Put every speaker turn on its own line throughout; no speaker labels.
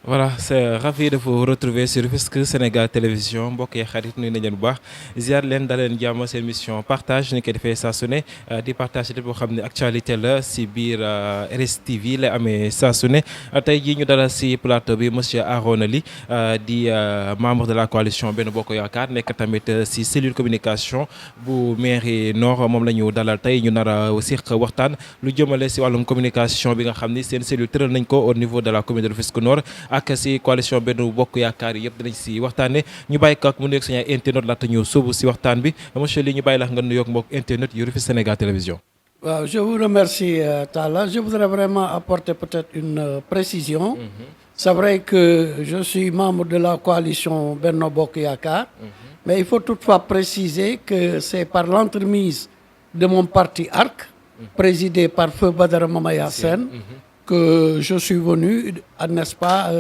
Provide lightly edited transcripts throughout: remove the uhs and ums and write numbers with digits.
Voilà, c'est ravi de vous retrouver sur Rufisque Sénégal Télévision mbokk yi xarit nuyu nañ leen bu baax ziar leen daleen jàmm seen émission partage ni koy defee saa su ne di partage lépp boo xam ne actualité la si biir RSTV la amee saa su ne tey jii ñu dalal si plateau bi monsieur Arona Ly di membre de la coalition Benno Bokk Yaakaar nekk tamit si cellule communication bu mairie Nord moom la ñu dalal tey ñu nar a siq waxtaan lu jëmale si wàllum communication bi nga xam ni seen cellule tëral nañ ko au niveau de la commune de Rufisque Nord ak si coalition Benno Bokk Yaakaar yëpp dinañ si waxtaane ñu bàyyi ko ak mu nuyoog suñu ay internet laata ñu sóobu si waxtaan bi monsieur Ly ñu bàyyi la nga nuyoog mbokk internet yu Rufisque Sénégal Télévision.
waaw je vous remercie Talla. Je voudrais vraiment apporter peut-être une précision. C'est vrai que je suis membre de la coalition Benno Bokk Yaakaar. Mais il faut toutefois préciser que c'est par l'entremise de mon parti ARC, présidé par Feu Badara Mamaya Sène, que je suis venu, n'est-ce pas,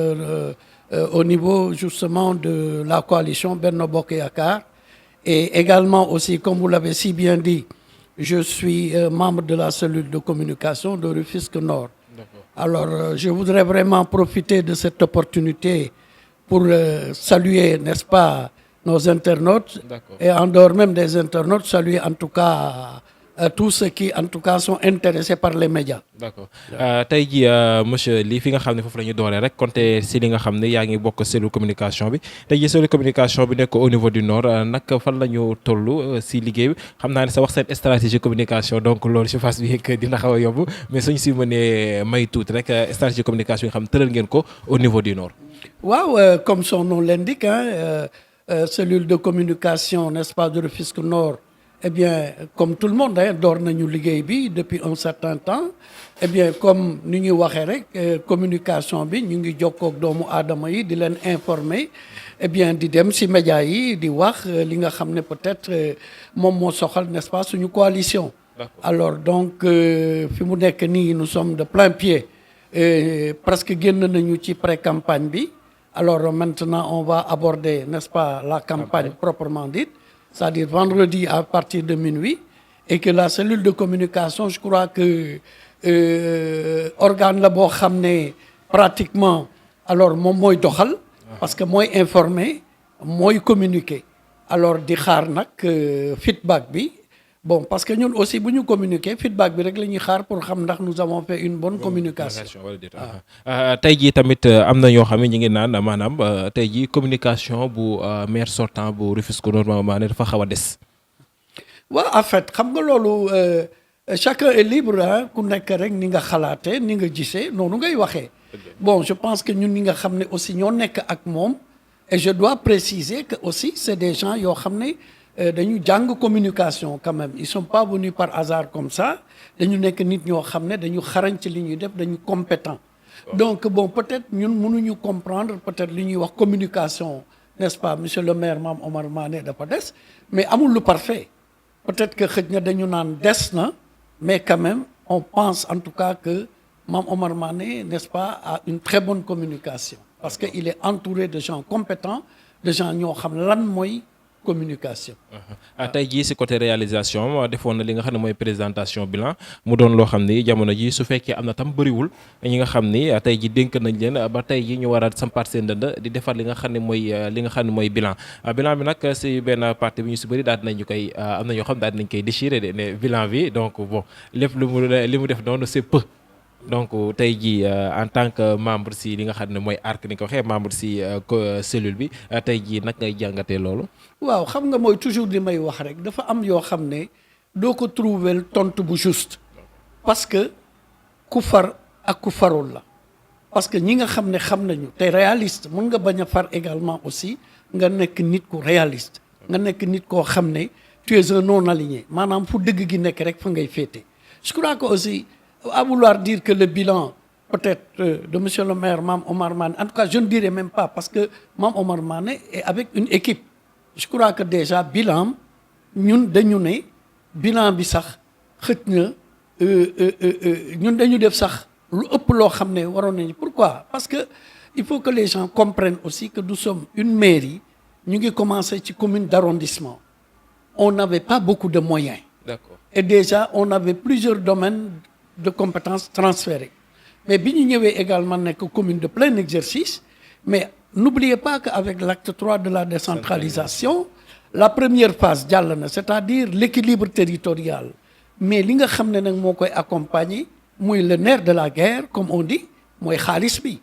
au niveau justement de la coalition Benno Bokk Yaakaar. Et également aussi, comme vous l'avez si bien dit, je suis membre de la cellule de communication de Rufisque Nord. Alors, je voudrais vraiment profiter de cette opportunité pour saluer, n'est-ce pas, nos internautes. Et en dehors même des internautes, saluer en tout cas tous ceux qui en tout cas sont intéressés par les médias.
D'accord tey jii monsieur Ly fi nga xam ne foofu la ñu dooree rek konte si li nga xam ne yaa ngi bokk cellule communication bi tey jii cellule communication bi nekk au niveau du Nord nag fan la ñu toll si liggéey bi xam naa ne sa wax seen stratégie communication donc loolu je pense bien que dina xaw a yomb mais suñu si mënee may tuuti rek stratégie communication yi nga xam tëral ngeen ko au niveau du Nord.
waaw comme son nom l'indique cellule de communication, n'est-ce pas, de Rufisque Nord. Eh bien, comme tout le monde, door nañu liggéey bi depuis un certain temps. Eh bien, comme ni ñu waxee rek communication bi ñu ngi jokkoo ak doomu aadama yi di leen informer. Eh bien, di dem ci médias yi di wax li nga xam ne peut-être moom moo soxal, n'est-ce pas, suñu coalition. Alors donc fi mu nekk nii nous sommes de plein pied. Presque génn nañu ci pré-campagne bi. Alors maintenant, on va aborder, n'est-ce pas, la campagne proprement dite. C'est-à-dire vendredi à partir de minuit, et que la cellule de communication, je crois que organe la boo xam ne pratiquement alors moom mooy doxal, parce que mooy informer, mooy communiquer. Alors di xaar nag feedback bi. Bon, parce que ñun aussi bu ñu communiquer feedback bi rek la ñuy xaar pour xam ndax nous avons fait une bonne communication.
tey jii tamit am na ñoo xam ne ñu ngi naan maanaam tey jii communication bu maire sortant bu Rufisque Nord maanaam dafa xaw a des.
waaw en fait xam nga loolu chacun est libre ku nekk rek ni nga xalaatee ni nga gisee noonu ngay waxee. Bon, je pense que ñun ñi nga xam ne aussi ñoo nekk ak moom et je dois préciser que aussi c'est des gens yoo xam ne. Dañu jàng communication quand même ils sont pas venus par hasard comme ça dañu nekk nit ñoo xam ne dañu xarañ ci li ñuy def dañu compétent. Donc bon peut-être ñun mënuñu comprendre peut-être li ñuy wax communication, n'est-ce pas, monsieur le maire Mame Omar Mané dafa des mais amul lu parfait. Peut-être que xëj na dañu naan des na mais quand même on pense en tout cas que Mame Omar Mané, n'est-ce pas, a une très bonne communication parce que il est entouré de gens compétents, de gens ñoo xam lan mooy communication.
tey jii si côté réalisation defoon na li nga xam ne mooy présentation bilan mu doon loo xam ni jamono ji su fekkee am na tam bëriwul ñi nga xam ni tey ji dénk nañ leen ba tey ji ñu war a sampaat seen dënd di defar li nga xam ne mooy bilan bilan bi nag si benn partie bi ñu si bëri daal dinañu koy am na ñoo xam daal dinañ koy déchirer de ne bilan bi donc bon lépp li mu def noonu c'est peu. Donc tey jii en tant que membre si li nga xam ne mooy ARC ni ko waxee membre si cellule bi tey jii nag ngay jàngatee loolu.
waaw xam nga mooy toujours di may wax rek dafa am yoo xam ne doo ko trouver tontu bu juste parce que ku far ak ku farul la parce que ñi nga xam ne xam nañu te réaliste mën nga bañ a far également aussi nga nekk nit ku réaliste nga nekk nit koo xam ne tu es un non aligné maanaam fu dëgg gi nekk rek fa ngay féete. Je crois que aussi à vouloir dire que le bilan peut-être de monsieur le maire Mame Omar Mané, en tout cas je ne dirais même pas parce que Mame Omar Mané est avec une équipe. Je crois que déjà bilan ñun dañu ne bilan bi sax xëj na ñun dañu def sax lu ëpp loo xam ne waroon nañu. Pourquoi? Parce que il faut que les gens comprennent aussi que nous sommes une mairie ñu ngi commencer ci commune d'arrondissement. On n'avait pas beaucoup de moyens.
D'accord.
Et déjà on avait plusieurs domaines de compétences transférées. Mais bi ñu ñëwee également nekk commune de plein exercice Mais n'oubliez pas qu'avec l'acte 3 de la décentralisation, la première phase jàll na, c'est-à-dire l'équilibre territorial. Mais li nga xam ne nag moo koy accompagner muy le nerf de la guerre comme on dit mooy xaalis bi.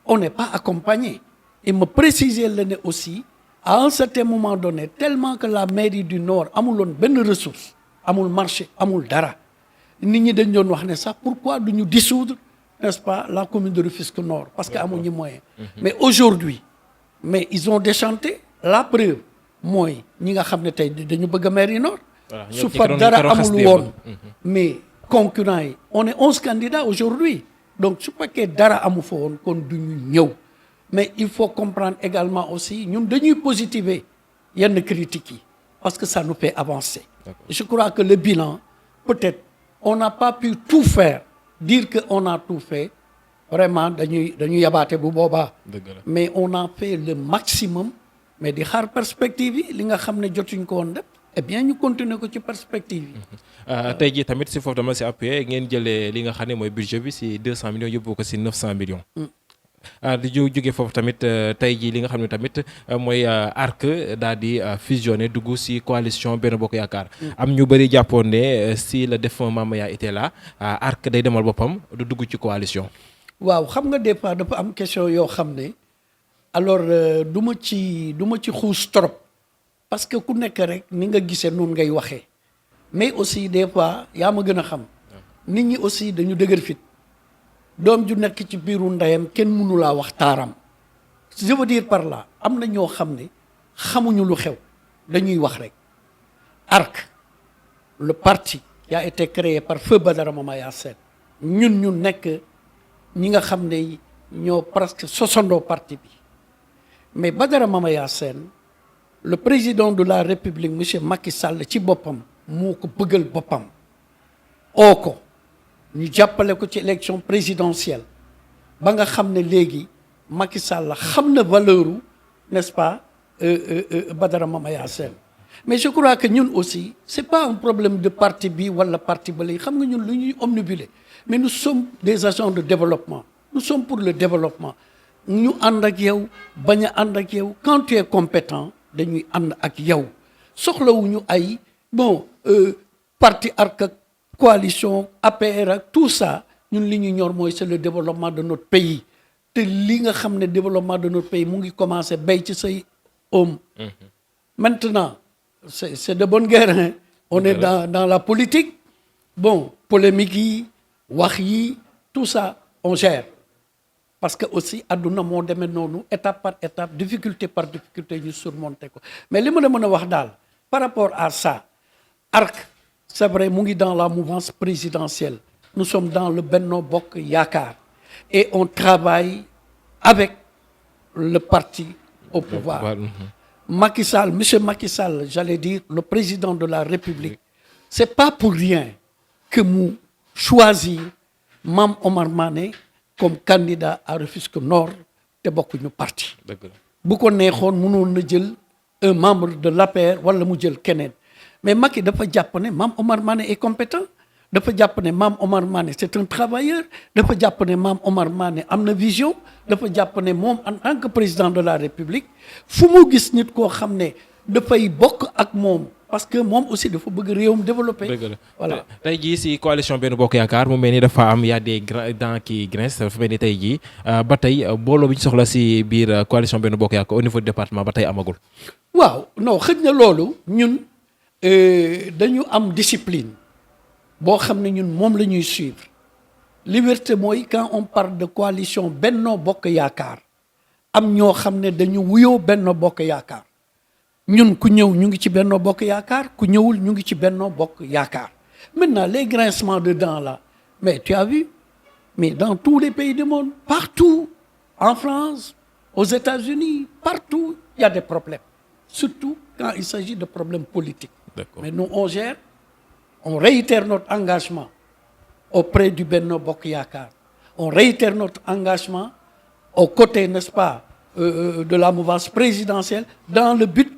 On n'est pas accompagné. Et me préciser le ne aussi à un certain moment donné tellement que la mairie du Nord amuloon benn ressource amul marché amul dara nit ñi dañ doon wax ne sax pourquoi du ñu dissoudre n'est-ce pas la commune de Rufisque Nord parce que amuñu moyen. Mais aujourd'hui mais ils ont déchanté la preuve mooy ñi nga xam ne tey dañu bëgg a mairie Nord. su fa dara amul woon mais concurrents yi on est 11 candidats aujourd'hui donc su fekkee dara amu fa woon kon du ñu ñëw. Mais il faut comprendre également aussi ñun dañuy positiver yenn critiques yi parce que ça nous fait avancer. Je crois que le bilan peut-être on n'a pas pu tout faire dire que on a tout fait vraiment dañuy yabaate bu boobaa. Mais on a fait le maximum mais di xaar perspective yi li nga xam ne jotuñ ko woon def eh bien ñu continuer ko ci perspective yi.
tey jii tamit si foofu dama si appuyé ngeen jëlee li nga xam ne mooy budget bi si 200 millions yóbbu ko si 900 millions. di jóge foofu tamit tey jii li nga xam ne tamit mooy ARC daal di fusionné dugg si coalition Benno Bokk Yaakaar. am ñu bëri jàppoon ne si le défunt Mamaya était là ARC day demal boppam du dugg ci coalition.
waaw xam nga des fois dafa am question yoo xam ne alors du ma ci xuus trop parce que ku nekk rek ni nga gisee noonu ngay waxee mais aussi des fois yaa ma gën a xam nit ñi aussi dañu dëgër fit. doom ju nekk ci biiru ndeyam kenn mënu laa wax taaram je veux dire par là am na ñoo xam ne xamuñu lu xew dañuy wax rek ARC le parti qui a été créé par feu Badara Mamaya Sène ñun ñu nekk ñi nga xam ne ñoo presque sosandoo parti bi mais Badara Mamaya Sène le président de la République monsieur Macky Sall ci boppam moo ko bëggal boppam oo ko ñu jàppale ko ci élection présidentielle ba nga xam ne léegi Macky Sall xam na valeur u n'est-ce pas Badara Mamaya Sène mais je crois que ñun aussi c'est pas un problème de parti bi wala parti ba léegi xam nga ñun lu ñuy omnibuler mais nous sommes des agents de développement nous sommes pour le développement ñu ànd ak yow bañ a ànd ak yow quand tu es compétent dañuy ànd ak yow soxlawuñu ay bon parti ARC ak coalition APR ak tout ça ñun li ñu ñor mooy c'est le développement de notre pays te li nga xam ne développement de notre pays mu ngi commencer bay ci say homme maintenant c'est de bonne guerre hein? On est dans la politique bon polémique yi wax yi tout ça on gère parce que aussi àdduna moo demee noonu étape par étape difficulté par difficulté ñu surmonter ko mais li ma la mën a wax daal par rapport à ça ARC c'est vrai mu ngi dans la mouvance présidentielle nous sommes dans le Benno Bokk Yaakaar et on travaille avec le parti au pouvoir Macky Sall monsieur Macky Sall j'allais dire le président de la République c'est pas pour rien que mu choisir Mame Omar Mané comme candidat à Rufisque Nord te bokkuñu parti bu ko neexoon mënoon na jël un membre de l'APR wala mu jël keneen mais Macky dafa jàpp ne Mame Omar Mané est compétent dafa jàpp ne Mame Omar Mané c'est un travailleur dafa jàpp ne Mame Omar Mané am na vision dafa jàpp ne moom en tant que président de la République fu mu gis nit koo xam ne dafay bokk ak moom parce que moom aussi dafa bëgg réewam développé. Voilà
tey jii si coalition Benno Bokk Yaakaar mu mel ni dafa am y a des dents qui grincent dafa mel ni tey jii ba tey booloo bi ñu soxla si biir coalition Benno Bokk Yaakaar au niveau du département ba tey amagul.
waaw non xëj na loolu ñun dañu am discipline boo xam ne ñun moom la ñuy suivre liberté mooy quand on parle de coalition Benno Bokk Yaakaar am ñoo xam ne dañu wuyoo Benno Bokk Yaakaar. ñun ku ñëw ñu ngi ci Benno Bokk Yaakaar ku ñëwul ñu ngi ci Benno Bokk Yaakaar maintenant les grincements de dents là mais tu as vu mais dans tous les pays du monde partout en France aux États-Unis partout il y a des problèmes surtout quand il s'agit de problèmes politiques. Mais nous on gère on réitère notre engagement auprès du Benno Bokk Yaakaar on réitère notre engagement aux côtés n'est-ce pas de la mouvance présidentielle dans le but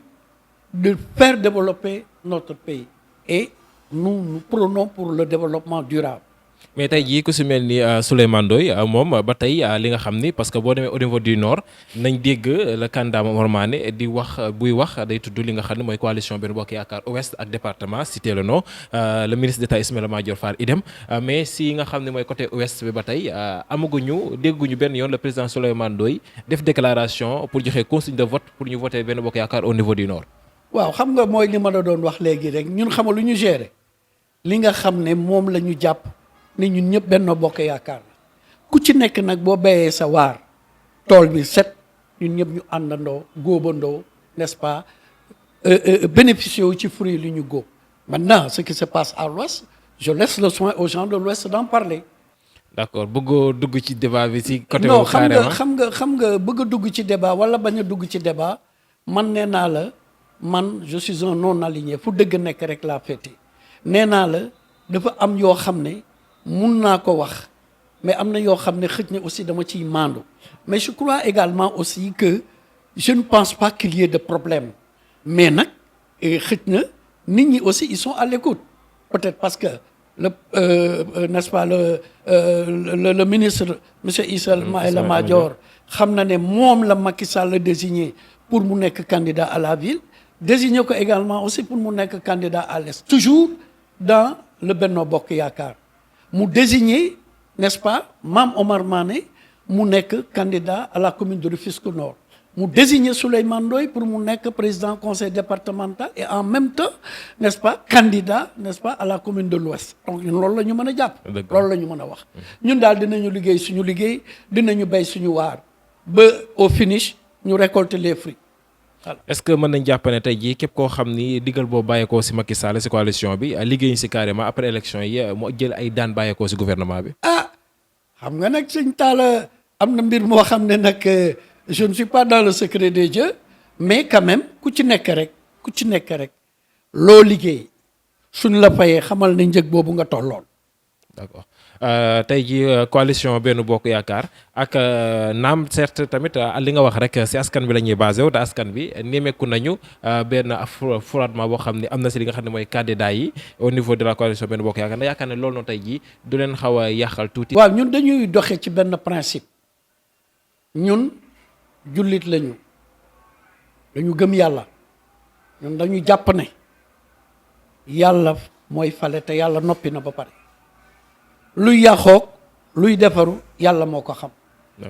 de faire développer notre pays et nous prônons pour le développement durable
mais tey jii ku si mel ni Souleymane Ndoye moom ba tey li nga xam ni parce que boo demee au niveau du nord nañ dégg le candidat Momar Mané di wax buy wax day tudd li nga xam ne mooy coalition Benno Bokk Yaakaar ouest ak département cité le nom le ministre d'État Ismaïla Madior Fall idem mais si nga xam ne mooy côté ouest bi ba tey dégguñu benn yoon le président Souleymane Ndoye def déclaration pour joxe consigne de vote pour ñu voter Benno Bokk Yaakaar au niveau du nord.
waaw xam nga mooy li ma la doon wax léegi rek ñun xamal lu ñu gérer li nga xam ne moom la ñu jàpp ne ñun ñëpp Benno Bokk Yaakaar la ku ci nekk nag boo béyee sa waar tool bi set ñun ñëpp ñu àndandoo góobandoo n'est-ce pas bénéficier wu ci fruit li ñu góob. Maintenant ce qui se passe à l'ouest je laisse le soin aux gens de l'ouest d'en parler.
D'accord bëggoo dugg ci débat bi ci côté
non
boobu carrément
xam nga bëgg a dugg ci débat wala bañ a dugg ci débat man nee naa la man je suis un non aligné fu dëgg nekk rek laa féete nee naa la dafa am yoo xam ne mun naa ko wax mais am na yoo xam ne xëj na aussi dama ciy maandu mais je crois également aussi que je ne pense pas qu'il y ait de problème mais nag xëj na nit ñi aussi ils sont à l'écoute peut-être parce que n'est-ce pas le ministre monsieur Ismaïla Madior xam na ne moom la Macky Sall désigné pour mu nekk candidat à la ville désigné ko également aussi pour mu nekk candidat à l'est toujours dans le Benno Bokk Yaakaar mu désigné n'est-ce pas Mame Omar Mané mu nekk candidat à la commune de Rufisque Nord mu désigné Souleymane Ndoye pour mu nekk président conseil départemental et en même temps n'est-ce pas candidat n'est-ce pas à la commune de l'Ouest donc ñun loolu la ñu mën a jàpp loolu la ñu mën a wax ñun daal dinañu liggéey suñu liggéey dinañu béy suñu waar ba au finish ñu récolter les fruits voilà.
est-ce que mën nañ jàpp ne tey jii képp koo xam ni digal boobu bàyyeekoo ci Macky Sall ci coalition bi liggéeyuñ ci carrément après élection yi mu jël ay daan bàyyeekoo ci gouvernement bi.
xam nga nag sëñ Talla am na mbir moo xam ne nag je ne suis pas dans le secret des dieux mais quand même ku ci nekk rek loo liggéey suñ la fayee xamal ne njëg boobu nga tolloon.
d'accord tey jii coalition Benno Bokk Yaakaar ak naam certes tamit li nga wax rek ci askan bi la ñuy basé wu te askan bi nemmeeku nañu benn affrontement boo xam ne am na ci li nga xam ne mooy candidat yi au niveau de la coalition Benno Bokk Yaakaar na yaakaar ne loolu noonu tey jii du leen xaw a yàqal tuuti.
waaw ñun dañuy doxe ci benn principe ñun jullit lañu dañu gëm yàlla ñun dañu jàpp ne yàlla mooy fale te yàlla noppi na ba pare luy yàqoog luy defaru yàlla moo ko xam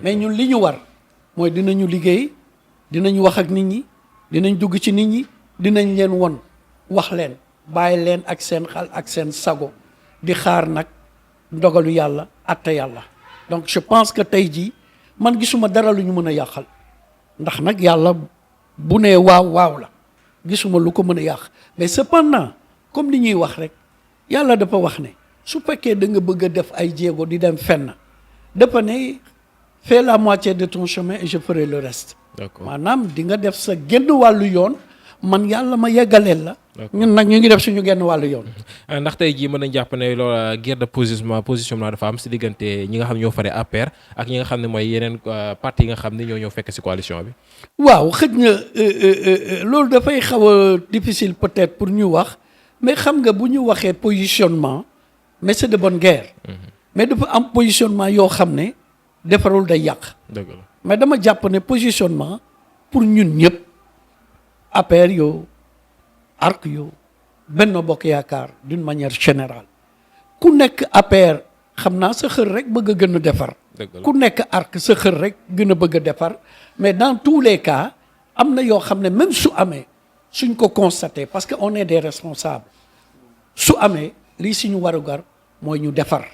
mais ñun li ñu war mooy dinañu liggéey dinañu wax ak nit ñi dinañ dugg ci nit ñi dinañ leen won wax leen bàyyi leen ak seen xel ak seen sago di xaar nag ndogalu yàlla atte yàlla donc je pense que tey jii man gisuma dara lu ñu mën a yàqal ndax nag yàlla bu nee waaw la gisuma lu ko mën a yàq mais cependant comme li ñuy wax rek yàlla dafa wax ne su fekkee da nga bëgg a def ay jéego di dem fenn dafa ne fais la moitié de ton chemin et je ferai le reste.
D'accord.
maanaam di nga def sa genn wàllu yoon man yàlla ma yeggaleel la. ñun nag ñu ngi def suñu genn wàllu yoon.
ndax tey jii mën nañ jàpp ne loolu guerre de positionnement dafa am ci diggante ñi nga xam ñoo fare APR ak ñi nga xam ne mooy yeneen parti yi nga xam ne ñoo ñëw fekk ci coalition bi.
waaw xëj na loolu dafay xaw a difficile peut-être pour ñu wax mais xam nga bu ñu waxee positionnement mais c'est de bonne guerre. mais dafa am positionnement yoo xam ne defarul day yàq.
dëgg la
mais dama jàpp ne positionnement pour ñun ñëpp APR yoo ARC yoo Benno Bokk Yaakaar d'une manière générale ku nekk APR xam naa sa xër rek bëgg a gën a defar. ku nekk ARC sa xër rek gën a bëgg a defar mais dans tous les cas am na yoo xam ne même su amee suñ ko constaté parce que on est des responsables su amee lii suñu warugar mooy ñu defar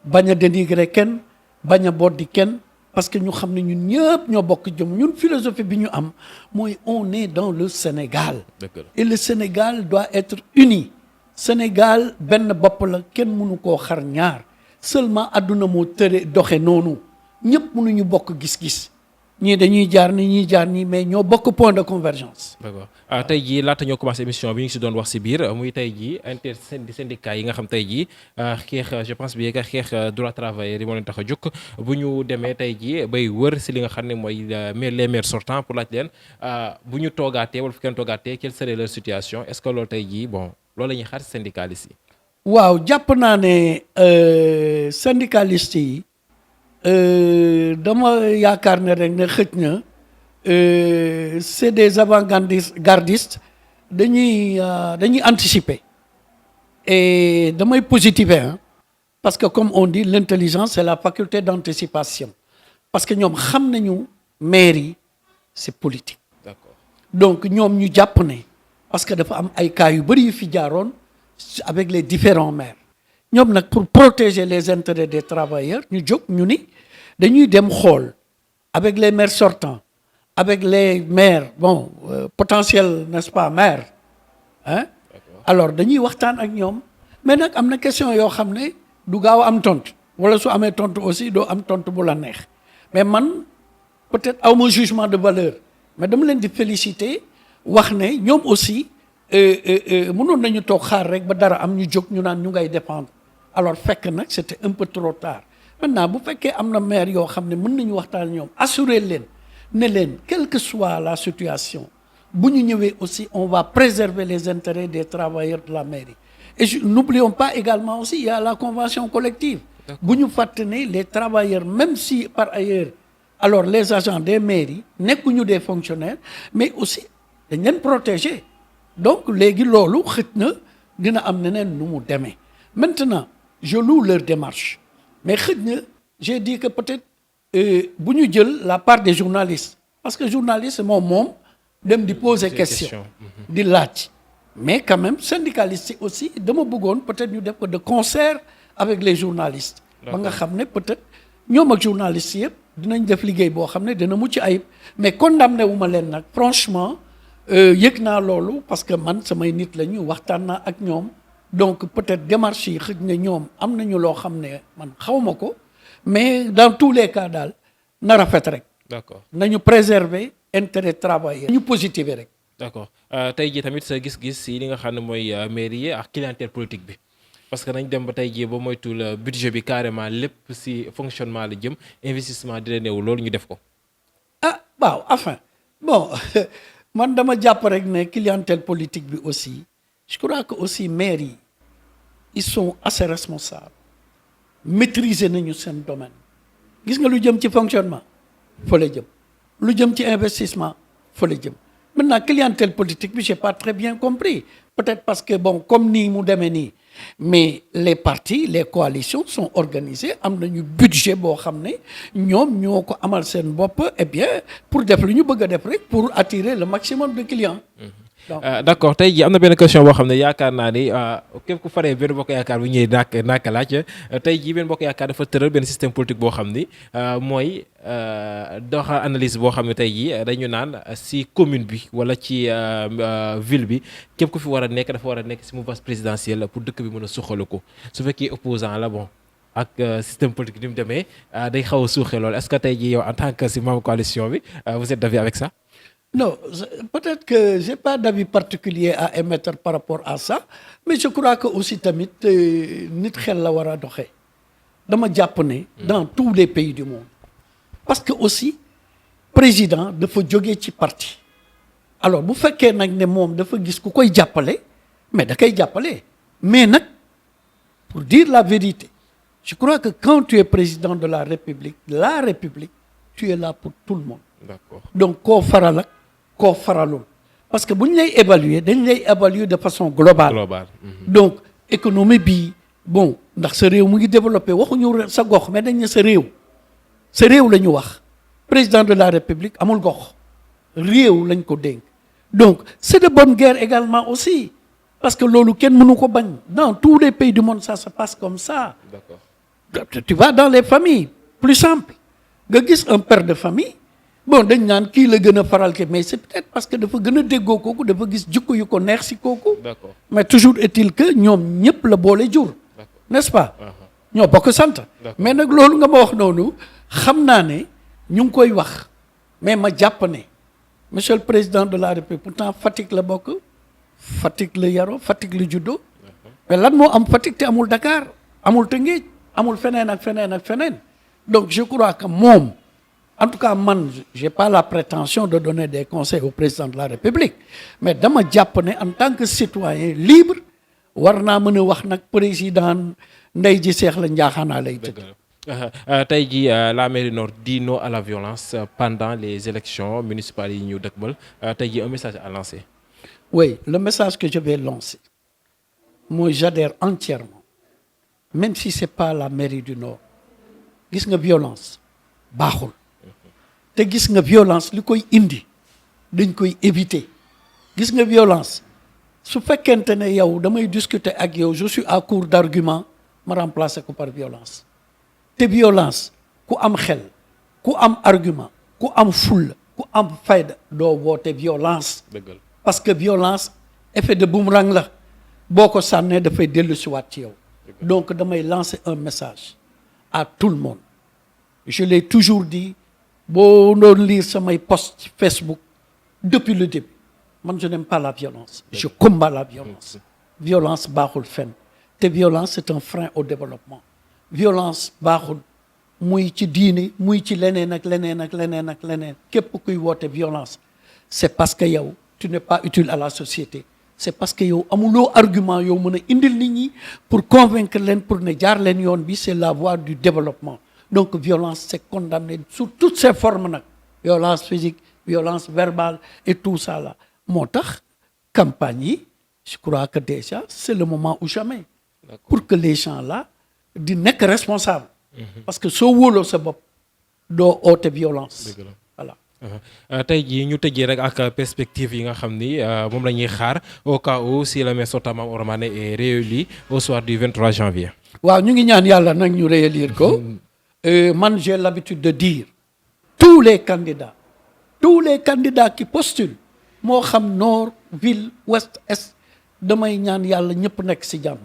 bañ a dénigrer kenn bañ a boddi kenn parce que ñu xam ne ñun ñëpp ñoo bokk jëm ñun philosophie bi ñu am mooy on est dans le Sénégal et le Sénégal doit être uni Sénégal benn bopp la kenn mënu koo xar ñaar seulement àdduna moo tëre doxe noonu ñëpp mënuñu bokk gis-gis ñii dañuy jaar ni ñii jaar nii mais ñoo bokk point de convergence.
d'accord tey jii laata ñoo commencé émission bi ñu ngi si doon wax si biir muy tey jii syndicat yi nga xam tey jii xeex je pense bien que xeex droit travailleur yi moo leen tax a jóg bu ñu demee tey jii bay wër si li nga xam ne mooy les maires sortants pour laaj leen bu ñu toogaatee wala fu kenn toogaatee quelle serait leur situation est-ce que loolu tey jii bon loolu la ñuy xaar si syndicalistes yi.
waaw jàpp naa ne syndicalistes yi dama yaakaar ne rek ne xëj na c'est des avant-gardistes dañuy anticiper et damay positiver hein, parce que comme on dit l'intelligence c'est la faculté d'anticipation parce que ñoom xam nañu maire yi c'est politique.
D'accord.
Donc ñoom ñu jàpp ne parce que dafa am ay cas yu bëri yu fi jaaroon avec les différents maires ñoom nag pour protéger les intérêts des travailleurs ñu jóg ñu ni dañuy dem xool avec les maires sortants avec les maires bon potentiels n'est-ce pas maires hein. Alors dañuy waxtaan ak ñoom mais nag am na question yoo xam ne du gaaw a am tontu wala su amee tontu aussi doo am tontu bu la neex mais man peut-être awma jugement de valeur mais dama leen di féliciter wax ne ñoom aussi mënoon nañu toog xaar rek ba dara am ñu jóg ñu naan ñu ngay défendre alors fekk nag c'était un peu trop tard maintenant bu fekkee am na maire yoo xam ne mën nañu waxtaan ñoom assurer leen ne leen quelle que soit la situation bu ñu ñëwee aussi on va préserver les intérêts des travailleurs de la mairie et n'oublions pas également aussi il y a la convention collective bu ñu fàtte ne les travailleurs même si par ailleurs alors les agents des mairies nekkuñu des fonctionnaires mais aussi dañ leen protéger donc léegi loolu xëj na dina am neneen nu mu demee maintenant je loue leur démarche mais xëj na j'ai dit que peut-être bu ñu jël la part des journalistes parce que journaliste moom dem di poser question di laaj mais quand même syndicalistes yi aussi dama bëggoon peut-être ñu def ko de concert avec les journalistes ba nga xam ne peut-être ñoom ak journalistes yëpp dinañ def liggéey boo xam ne dina mucc ayib mais condamné wu ma leen nag franchement yëg naa loolu parce que man samay nit la ñu waxtaan naa ak ñoom donc peut-être démarche yi xëj na ñoom am nañu loo xam ne man xawma ko mais dans tous les cas daal na rafet rek.
D'accord.
nañu préserver intérêt travailleur. nañu positiver rek.
D'accord tey jii tamit sa gis-gis si li nga xam ne mooy mairie yi ak clientèle politique bi parce que nañ dem ba tey jii ba moytul budget bi carrément lépp si fonctionnement la jëm investissement dina néew loolu ñu def ko.
ah waaw enfin bon man dama jàpp rek ne clientèle politique bi aussi je crois que aussi maires yi ils sont assez responsables maîtriser nañu seen domaine gis nga lu jëm ci fonctionnement fa la jëm lu jëm ci investissement fa la jëm maintenant clientèle politique bi j'ai pas très bien compris peut-être parce que bon comme nii mu demee nii mais les partis les coalitions sont organisées am nañu budget boo xam ne ñoom ñoo ko amal seen bopp et bien pour def lu ñu bëgg a def rek pour attirer le maximum de clients.
D'accord tey jii am na benn question boo xam ne yaakaar naa ni képp ku faree benn bokk yaakaar bu ñëwee naaka laaj tey jii benn bokk yaakaar dafa tëral benn système politique boo xam ni mooy doxa analyse boo xam ne tey jii dañu naan si commune bi wala ci ville bi képp ku fi war a nekk dafa war a nekk si mouvance présidentielle pour dëkk bi mën a suqali ko su fekkee opposant la bon ak système politique ni mu demee day xaw a suuxee loolu est-ce que tey jii yow en tant que si membre coalition bi vous êtes d'avis avec ça?
Non, peut-être que j'ai pas d'avis particulier à émettre par rapport à ça mais je crois que aussi tamit nit xel la war a doxee dama jàpp ne dans tous les pays du monde parce que aussi président dafa jógee ci parti alors bu fekkee nag ne moom dafa gis ku koy jàppale mais da koy jàppale mais nag pour dire la vérité je crois que quand tu es président de la République tu es là pour tout le monde.
D'accord.
Donc koo faral ak koo faralul parce que bu ñu lay évaluer dañ lay évaluer de façon globale. Donc économie bi bon ndax sa réew mu ngi développé waxuñu sa gox mais dañ ne sa réew la ñu wax président de la République amul gox réew lañ ko dénk donc c'est de bonne guerre également aussi parce que loolu kenn mënu ko bañ dans tous les pays du monde ça se passe comme ça.
D'accord.
Tu vas dans les familles plus simple nga gis un père de famille bon dañ naan kii la gën a faral ke mais c'est peut-être parce que dafa gën a déggoo kooku dafa gis jikko yu ko neex si kooku.
D'accord.
Mais toujours est-il que ñoom ñëpp la boole jur. N'est-ce pas. ñoo bokk sant. Mais nag loolu nga ma wax noonu xam naa ne ñu ngi koy wax mais ma jàpp ne monsieur le président de la République pourtant Fatick la bokk Fatick la yaroo Fatick la juddoo mais lan moo am Fatick te amul Dakar amul Tëngéej amul feneen ak feneen ak feneen donc je crois que moom en tout cas man j'ai pas la prétention de donner des conseils au président de la République mais dama jàpp ne en tant que citoyen libre war naa mën a wax nag président ndey ji seex la njaaxaanaa lay tëdd.
tey jii la mairie nord dit non à la violence pendant les élections municipales yi ñu dëkkmal tey jii un message à lancer.
Oui, le message que je vais lancer, moi j'adhère entièrement, même si c'est pas la mairie du Nord. Gis nga violence baaxul te gis nga violence li koy indi dañ koy éviter. Gis nga violence su fekkente ne yow damay discuter ak yow je suis à court d'arguments ma remplacer ko par violence. te violence ku am xel ku am argument ku am fulla ku am fayda doo woote violence. parce que violence effet de boomerang la boo ko sànnee dafay dellu si waat ci yow. donc damay lancer un message à tout le monde. je l'ai toujours dit boo doon lire samay post Facebook depuis le début man je n'aime pas la violence. je combats la violence. violence baaxul fenn te violence c'est un frein au développement. violence baaxul muy ci diini muy ci leneen ak leneen ak leneen ak leneen képp kuy woote violence c'est parce que yow tu n'es pas utile à la société. c'est parce que yow amuloo argument yow mën a indil nit ñi pour convaincre leen pour ne jaar leen yoon bi c'est la voie du développement. donc violence c'est condamné sous toutes ses formes nag violence physique violence verbale et tout ça là moo tax campagne yi je crois que déjà c'est le moment ou jamais pour que les gens là di nekk responsable parce que soo wóoloo sa bopp doo oote violence. voilà.
tey jii ñu tëjee rek ak perspective yi nga xam ni moom la ñuy xaar au cas où si le maire sortant Mame Omar Mané est réélu au soir du 23 janvier.
waaw ñu ngi ñaan yàlla nag ñu réélire ko. man j'ai l'habitude de dire tous les candidats qui postulent moo xam nord ville ouest est damay ñaan yàlla ñëpp nekk ci jàmm.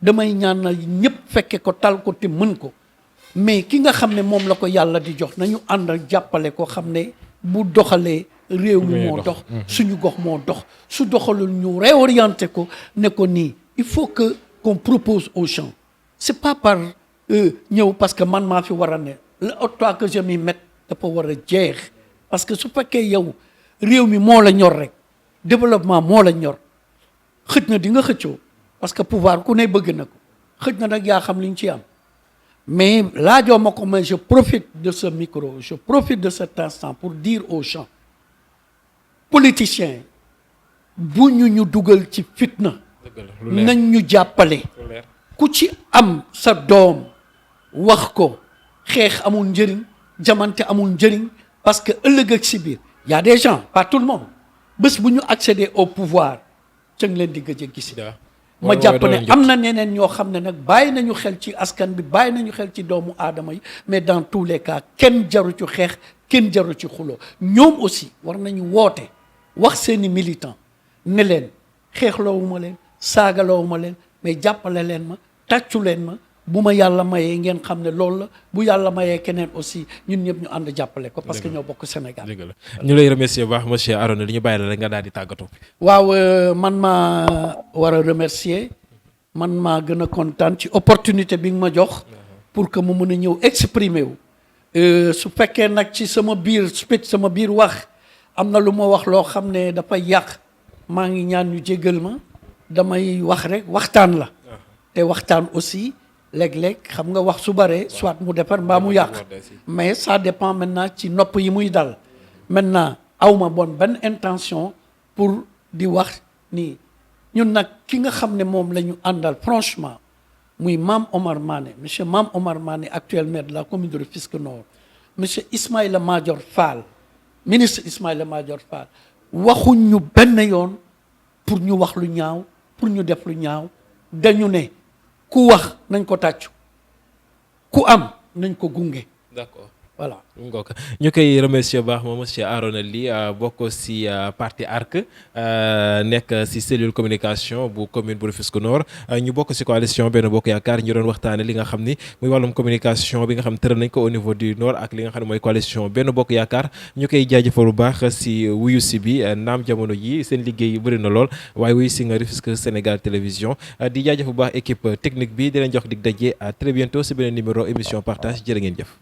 damay ñaanal ñëpp fekke ko tal ko te mën ko mais ki nga xam ne moom la ko yàlla di jox nañu ànd ak jàppale ko xam ne bu doxalee réew mi moo dox suñu gox moo dox su doxalul ñu réorienter ko ne ko nii il faut que qu'on propose aux gens c'est pas par ñëw parce que man maa fi war a ne le toi que je m'y mette dafa war a jeex parce que su fekkee yow réew mi moo la ñor rek développement moo la ñor xëj na di nga xëccoo parce que pouvoir ku ne bëgg na ko xëj na nag yaa xam li ñu ci am mais laajoo ma ko mais je profite de ce micro je profite de cet instant pour dire aux gens politiciens bu ñu dugal ci fitna nañ ñu jàppale ku ci am sa doom wax ko xeex amul njëriñ jamante amul njëriñ parce que ëllëg ak si biir y a des gens pas tout le monde bés bu ñu accéder au pouvoir ca nga leen di gëj a gis ma jàpp ne am na ñeneen ñoo xam ne nag bàyyi nañu xel ci askan bi bàyyi nañu xel ci doomu aadama yi mais dans tous les cas kenn jaru ci xeex kenn jaru ci xuloo ñoom aussi war nañu woote wax seeni militant ne leen xeexloowuma leen saagaloowuma leen mais jàppale leen ma tàccu leen ma bu ma yàlla mayee ngeen xam ne loolu la bu yàlla mayee keneen aussi ñun ñëpp ñu ànd jàppale ko parce que ñoo bokk Sénégal.
ñu lay remercier bu baax monsieur Arona li ñu bàyyi la rek nga daal di tàggatoo.
waaw man maa war a remercier man maa gën a kontaan ci opportunité bi nga ma jox pour que mu mën a ñëw exprimer wu su fekkee nag ci sama biir speech sama biir wax am na lu ma wax loo xam ne dafay yàq maa ngi ñaan ñu jéggal ma damay wax rek waxtaan la te waxtaan aussi léeg-léeg xam nga wax su bare soit mu defar mbaa mu yàq mais ça dépend maintenant ci nopp yi muy dal maintenant awma bon benn intention pour di wax nii ñun nag ki nga xam ne moom la ñu àndal franchement muy Mame Omar Mané monsieur Mame Omar Mané actuel maire de la commune de Rufisque Nord monsieur Ismaïla Madior Fall ministre Ismaïla Madior Fall waxuñ ñu benn yoon pour ñu wax lu ñaaw pour ñu def lu ñaaw dañu ne ku wax nañ ko tàccu ku am nañ ko gunge.
D'accord.
voilà.
ñu koy remercier baax moom monsieur Arona Ly bokk ci parti ARC nekk ci cellule communication bu commune bu Rufisque Nord ñu bokk ci coalition Benno Bokk Yaakaar ñu doon waxtaane li nga xam ni muy wàllum communication bi nga xam tëral nañ ko au niveau du Nord ak li nga xam ne mooy coalition Benno Bokk Yaakaar ñu koy jaajëfal bu baax ci wuyu si bi naam jamono ji seen liggéey bëri na lool waaye wuyu si nga Rufisque Sénégal Télévision di jaajëfal bu baax équipe technique bi di leen jox dig daje à très bientôt ci beneen numéro émission partage jërë ngeen jëf.